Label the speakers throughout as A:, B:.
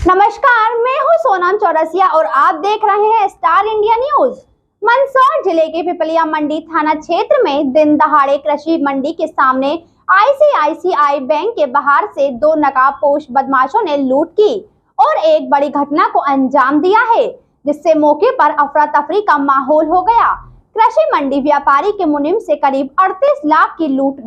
A: नमस्कार, मैं हूं सोनम चौरसिया और आप देख रहे हैं स्टार इंडिया न्यूज। मंदसौर जिले के पिपलिया मंडी थाना क्षेत्र में दिन दहाड़े कृषि मंडी के सामने आईसीआईसीआई बैंक के बाहर से दो नकाबपोश बदमाशों ने लूट की और एक बड़ी घटना को अंजाम दिया है, जिससे मौके पर अफरा तफरी का माहौल हो गया। कृषि मंडी व्यापारी के मुनीम से करीब 38 लाख की लूट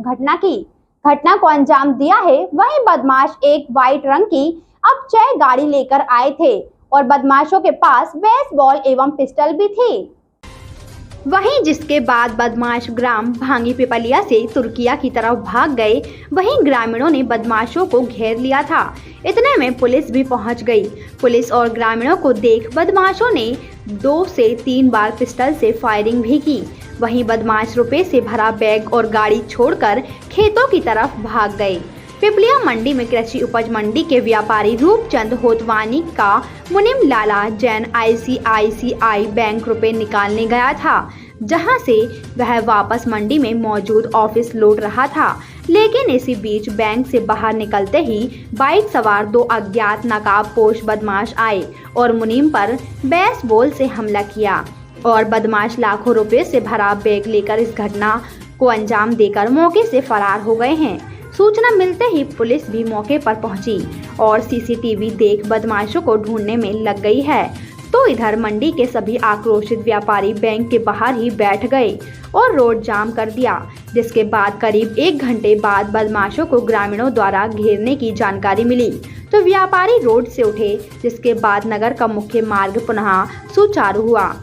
A: घटना को अंजाम दिया है। वहीं बदमाश एक व्हाइट रंग की अब 6 गाड़ी लेकर आए थे और बदमाशों के पास बेसबॉल एवं पिस्टल भी थी। वहीं जिसके बाद बदमाश ग्राम भांगी पिपलिया से तुर्किया की तरफ भाग गए। वहीं ग्रामीणों ने बदमाशों को घेर लिया था। इतने में पुलिस भी पहुंच गई। पुलिस और ग्रामीणों को देख बदमाशों ने 2 से 3 बार पिस्टल से फायरिंग भी की। वहीं बदमाश रुपए से भरा बैग और गाड़ी छोड़कर खेतों की तरफ भाग गए। पिपलिया मंडी में कृषि उपज मंडी के व्यापारी रूपचंद होतवानी का मुनीम लाला जैन आईसीआईसीआई बैंक रुपए निकालने गया था, जहां से वह वापस मंडी में मौजूद ऑफिस लौट रहा था। लेकिन इसी बीच बैंक से बाहर निकलते ही बाइक सवार 2 अज्ञात नकाबपोश बदमाश आए और मुनीम पर बेसबॉल से हमला किया और बदमाश लाखों रुपए से भरा बैग लेकर इस घटना को अंजाम देकर मौके से फरार हो गए हैं। सूचना मिलते ही पुलिस भी मौके पर पहुंची और सीसीटीवी देख बदमाशों को ढूंढने में लग गई है। तो इधर मंडी के सभी आक्रोशित व्यापारी बैंक के बाहर ही बैठ गए और रोड जाम कर दिया, जिसके बाद करीब 1 घंटे बाद बदमाशों को ग्रामीणों द्वारा घेरने की जानकारी मिली तो व्यापारी रोड से उठे, जिसके बाद नगर का मुख्य मार्ग पुनः सुचारू हुआ।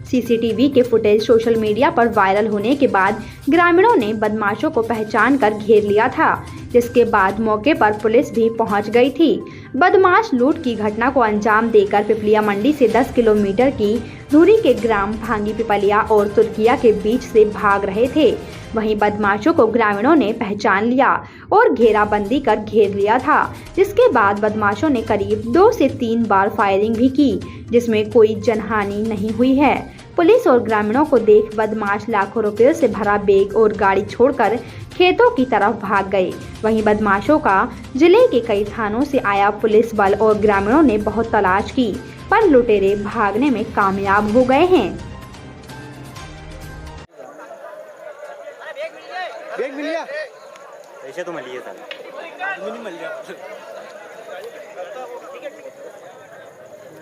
A: सीसीटीवी के फुटेज सोशल मीडिया पर वायरल होने के बाद ग्रामीणों ने बदमाशों को पहचान कर घेर लिया था, जिसके बाद मौके पर पुलिस भी पहुंच गई थी। बदमाश लूट की घटना को अंजाम देकर पिपलिया मंडी से 10 किलोमीटर की दूरी के ग्राम भांगी पिपलिया और तुर्किया के बीच से भाग रहे थे। वहीं बदमाशों को ग्रामीणों ने पहचान लिया और घेराबंदी कर घेर लिया था, जिसके बाद बदमाशों ने करीब 2 से 3 बार फायरिंग भी की, जिसमें कोई जनहानि नहीं हुई है। पुलिस और ग्रामीणों को देख बदमाश लाखों रुपयों से भरा बैग और गाड़ी छोड़कर खेतों की तरफ भाग गए। वहीं बदमाशों का जिले के कई थानों से आया पुलिस बल और ग्रामीणों ने बहुत तलाश की, पर लुटेरे भागने में कामयाब हो गए हैं।
B: बैग मिल गया?
C: पैसे तो मिल गए सारे।
B: नहीं मिल गया।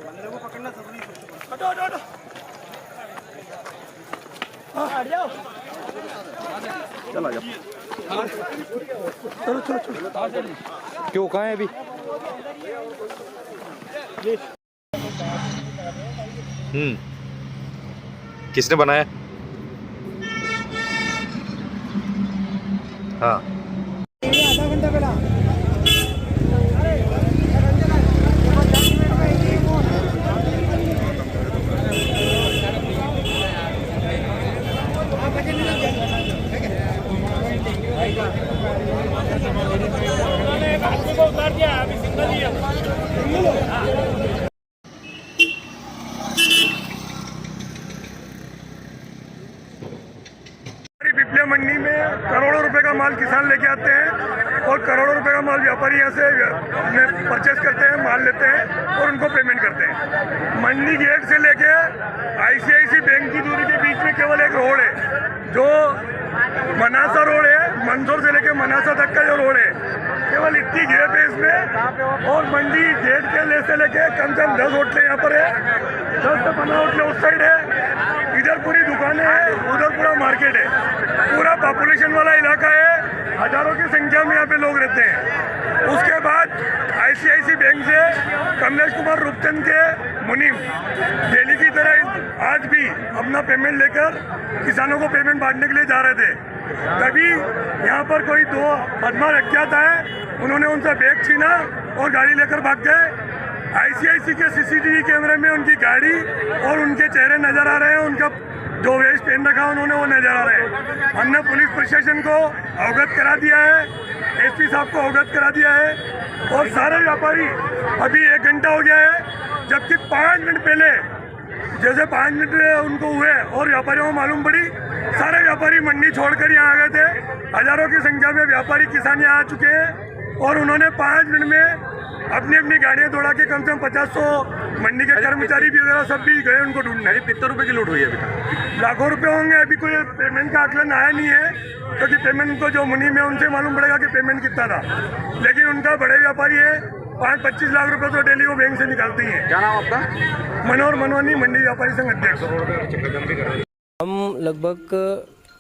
B: बंदे को पकड़ना जरूरी है। हटो हटो हटो। हट जाओ।
C: चलो आ जाओ।
B: चलो चलो चलो।
C: क्यों कहाँ है अभी? किसने बनाया? हाँ।
B: आधा घंटा पहला। उतार दिया अभी सिग्नल दिया। पिपलिया मंडी में करोड़ों रुपए का माल किसान लेके आते हैं और करोड़ों रुपए का माल व्यापारी यहाँ से परचेस करते हैं, माल लेते हैं और उनको पेमेंट करते हैं। मंडी गेट से लेके आईसीआईसी बैंक की दूरी के बीच में केवल एक रोड है, जो मनासा रोड है। मंदसौर से लेके मनासा तक का जो रोड है, केवल इतनी गेट है इसमें। और मंडी गेट के से लेके कम से कम 10 होटलें यहाँ पर है, 10 से 15 होटलें उस साइड है। इधर पूरी दुकानें हैं, उधर पूरा मार्केट है। पूरा पॉपुलेशन वाला इलाका है, हजारों की संख्या में यहाँ पे लोग रहते हैं। उसके बाद आईसीआईसी बैंक से कमलेश कुमार रूपचंद के मुनीम डेली की तरह आज भी अपना पेमेंट लेकर किसानों को पेमेंट बांटने के लिए जा रहे थे। तभी यहाँ पर कोई 2 बदमाश अज्ञात आए, उन्होंने उनसे बैग छीना और गाड़ी लेकर भाग गए। आईसीआईसी के सीसीटीवी कैमरे में उनकी गाड़ी और उनके चेहरे नजर आ रहे हैं, उनका जो वेश पहन रखा उन्होंने वो नजर आ रहे हैं। हमने पुलिस प्रशासन को अवगत करा दिया है, एसपी साहब को अवगत करा दिया है और सारे व्यापारी अभी 1 घंटा हो गया है, जबकि 5 मिनट पहले जैसे 5 मिनट उनको हुए और व्यापारियों को मालूम पड़ी, सारे व्यापारी मंडी छोड़कर यहाँ आ गए थे। हजारों की संख्या में व्यापारी किसान यहाँ आ चुके हैं और उन्होंने 5 मिनट में अपनी अपनी गाड़ियां दौड़ा के कम से कम 50-100 मंडी के कर्मचारी भी वगैरह सब भी गए उनको ढूंढने।
C: कितने रुपए की लूट हुई है अभी तक?
B: लाखों रुपए होंगे। अभी कोई पेमेंट का आकलन आया नहीं है, क्योंकि पेमेंट उनको जो मुनीम है उनसे मालूम पड़ेगा कि पेमेंट कितना था। लेकिन उनका बड़े व्यापारी है, 5-25 लाख रुपए तो डेली वो बैंक से निकालती हैं।
C: क्या नाम आपका?
B: मनोहर मनवानी, मंडी व्यापारी संघ अध्यक्ष।
D: हम लगभग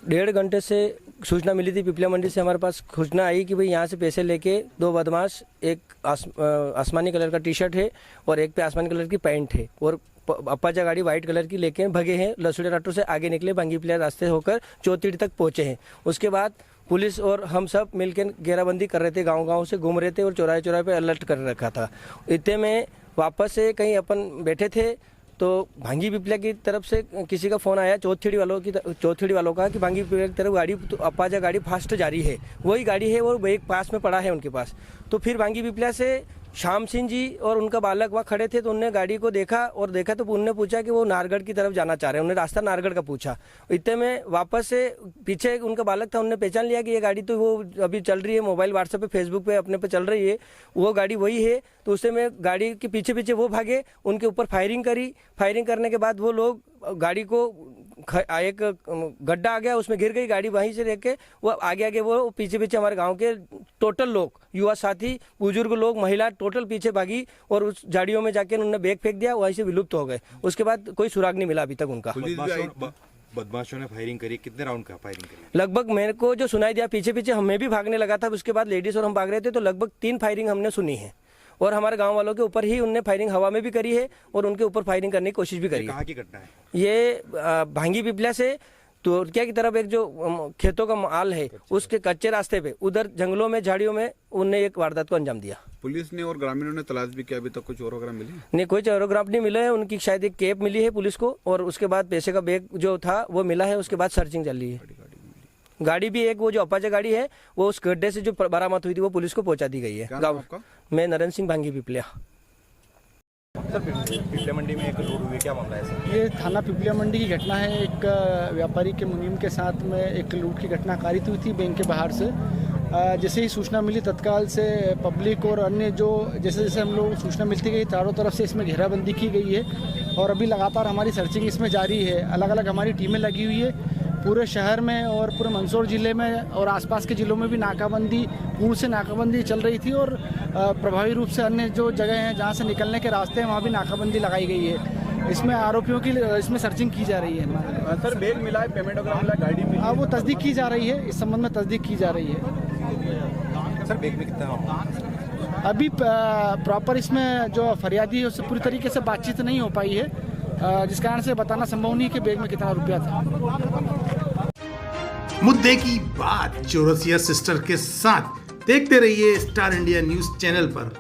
D: 1.5 घंटे से सूचना मिली थी पिपलिया मंडी से। हमारे पास सूचना आई कि भाई यहाँ से पैसे लेके 2 बदमाश, एक आसमानी कलर का टी शर्ट है और एक पे आसमानी कलर की पैंट है, और अप्पाचा गाड़ी वाइट कलर की लेके भगे हैं। लसुड़े राटो से आगे निकले, बांगी प्लेयर रास्ते होकर चौतीड़ी तक पहुंचे हैं। उसके बाद पुलिस और हम सब मिलकर घेराबंदी कर रहे थे, गांव-गांव से घूम रहे थे और चौराहे पे अलर्ट कर रखा था। इतने में वापस से कहीं अपन बैठे थे तो भांगी पिपलिया की तरफ से किसी का फ़ोन आया चौथीड़ी वालों का कि भांगी पिपलिया की तरफ गाड़ी, तो अप्पाचा गाड़ी फास्ट जा रही है। वही गाड़ी है और एक पास में पड़ा है उनके पास। तो फिर भांगी पिपलिया से श्याम सिंह जी और उनका बालक वहाँ खड़े थे, तो उनने गाड़ी को देखा तो उनने पूछा कि वो नारगढ़ की तरफ जाना चाह रहे हैं। उन्हें रास्ता नारगढ़ का पूछा। इतने में वापस से पीछे उनका बालक था, उनने पहचान लिया कि ये गाड़ी तो वो अभी चल रही है, मोबाइल व्हाट्सएप पे फेसबुक पे अपने पे चल रही है, वो गाड़ी वही है। तो उससे में गाड़ी के पीछे वो भागे, उनके ऊपर फायरिंग करी। फायरिंग करने के बाद वो लोग गाड़ी को एक गड्ढा आ गया, उसमें गिर गई गाड़ी। वहीं से लेके वो आगे वो पीछे हमारे गांव के टोटल लोग, युवा साथी, बुजुर्ग लोग, महिला टोटल पीछे भागी और उस झाड़ियों में जाके उन्होंने बैग फेंक दिया, वहीं से विलुप्त हो गए। उसके बाद कोई सुराग नहीं मिला अभी तक उनका।
C: बदमाशों ने फायरिंग करी, कितने राउंड का फायरिंग करी?
D: लगभग मेरे को जो सुनाई दिया, पीछे हमें भी भागने लगा था। उसके बाद लेडीज और हम भाग रहे थे, तो लगभग 3 फायरिंग हमने सुनी है। और हमारे गांव वालों के ऊपर ही उनने फायरिंग हवा में भी करी है और उनके ऊपर फायरिंग करने की कोशिश भी करी है।
C: कहाँ की घटना है
D: ये? भांगी पिपलिया से तुर्किया की तरफ एक जो खेतों का माल है, उसके कच्चे रास्ते पे उधर जंगलों में, झाड़ियों में उनने एक वारदात को अंजाम दिया।
E: पुलिस ने और ग्रामीणों ने तलाश भी किया, अभी तक कुछ चोरोग्राफ मिले
D: नहीं? कोई चोरोग्राफ नहीं मिले हैं। उनकी शायद एक कैप मिली है पुलिस को, और उसके बाद पैसे का बैग जो था वो मिला है। उसके बाद सर्चिंग चल रही है। गाड़ी भी एक, वो जो अप्पाचा गाड़ी है, वो उस गड्ढे से जो बरामद हुई थी वो पुलिस को पहुंचा दी गई है। गाँव मैं नरेंद्र सिंह, भांगी पिपलिया।
C: सर, पिपलिया मंडी में एक लूट हुई, क्या मामला है सर?
F: ये थाना पिपलिया मंडी की घटना है। एक व्यापारी के मुनीम के साथ में एक लूट की घटना कारित हुई थी बैंक के बाहर से। जैसे ही सूचना मिली, तत्काल से पब्लिक और अन्य जो जैसे हम लोग सूचना मिलती गई, चारों तरफ से इसमें घेराबंदी की गई है और अभी लगातार हमारी सर्चिंग इसमें जारी है। अलग अलग हमारी टीमें लगी हुई है पूरे शहर में और पूरे मंदसौर ज़िले में और आसपास के ज़िलों में भी नाकाबंदी, पूर्ण से नाकाबंदी चल रही थी। और प्रभावी रूप से अन्य जो जगह हैं जहाँ से निकलने के रास्ते हैं वहाँ भी नाकाबंदी लगाई गई है। इसमें आरोपियों की इसमें सर्चिंग की जा रही है हमारे।
E: सर, बैग मिला है, पेमेंट वगैरह मिला है, गाड़ी मिली?
F: हाँ, वो तस्दीक की जा रही है, इस संबंध में तस्दीक की जा रही है।
C: सर, बैग में कितना?
F: अभी प्रॉपर इसमें जो फरियादी है उससे पूरी तरीके से बातचीत नहीं हो पाई है, जिस कारण से बताना संभव नहीं कि बैग में कितना रुपया था।
G: मुद्दे की बात चौरसिया सिस्टर के साथ देखते रहिए स्टार इंडिया न्यूज चैनल पर।